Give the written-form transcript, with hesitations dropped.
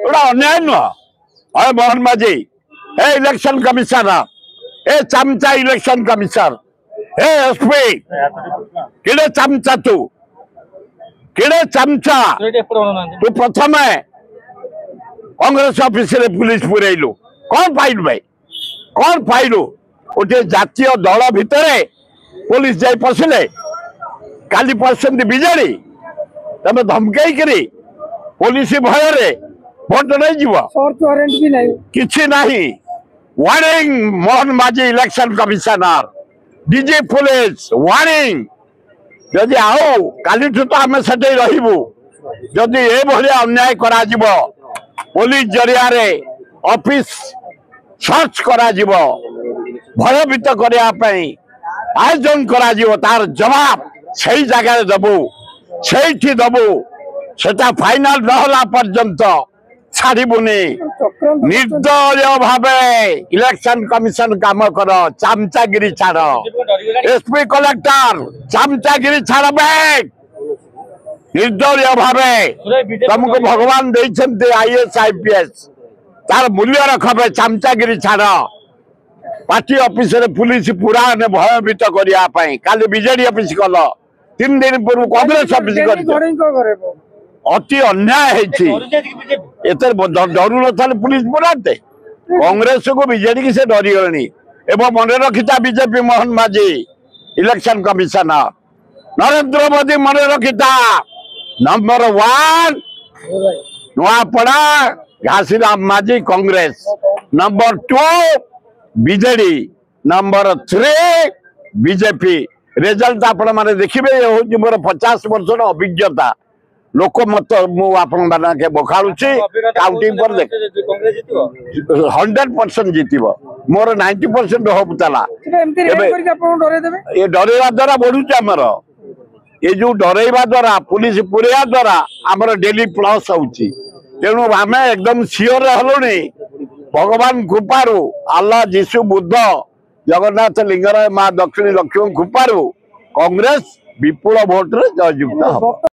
गोटा अन्याय नुह अरे मोहन माझी ए इलेक्शन कमिशनर ए चमचा इलेक्शन कमिशनर ए एसपी किड़े चमचा तू किड़े चमचा तू प्रथम कांग्रेस ऑफिस रे पुलिस पुरैलु कौन पाइलु भाई कौन पाइलु गोटे जातीय दल भितर पुलिस जाई पशिले काली पसंद बिजेडी तमे धमकई करी पुलिस भय रे भोट नहीं जीव किछि नहीं वार्निंग मोहन माझी election commissioner DG police warning जदि आओ काली तो आम से रही जदि ए भलिया अन्याय करा जीव पुलिस जरिया रे ऑफिस सर्च करा जीव भयभीत करने आयोजन करा जीव तार जवाब सही जगह दबु से दबु सेटा फाइनल नहला पर्यंत छाड़बुनि निर्दय भावे इलेक्शन कमिशन काम कर चामचागिरी छाड़ एसपी कलेक्टर चामचागिरी छाड़ निर्दय भावे तुमको भगवान देइछन्ते आईएएस आईपीएस तार मूल्य रखबे चामचागिरी छाड़ पार्टी ऑफिस रे पुलिस पूरा ने भयभीत करिया पई काली बीजेडी ऑफिस कल 3 दिन पूर्व कांग्रेस ऑफिस कर अति अन्याय है एते डरू न पुलिस बुलाते कांग्रेस को बीजेडी की से डरी गलनी एवं मन रखिता बीजेपी मोहन माझी इलेक्शन कमिशनर नरेंद्र मोदी मन रखिता नंबर 1 नुआपड़ा घासीराम माझी Congress number 2 BJD number 3 BJP result आपण माने देखिबे हो मोर 50 वर्ष अभिज्ञता लोक मत मुझे बखाड़ुची काउंटिंग पर देख 100% जीतब मोर 90% होप चला ये डरेवा द्वारा बढ़ुचे आमर ये जो डरेवा द्वारा पुलिस पुरेया द्वारा आमर डेली प्लस होची तेणु आम एकदम सियोर हलुनी भगवान कृपारू अल्लाह जीशु बुद्ध जगन्नाथ लिंगराज माँ दक्षिणी लक्ष्मी कृपारू कांग्रेस विपुल भोट रे जययुक्त।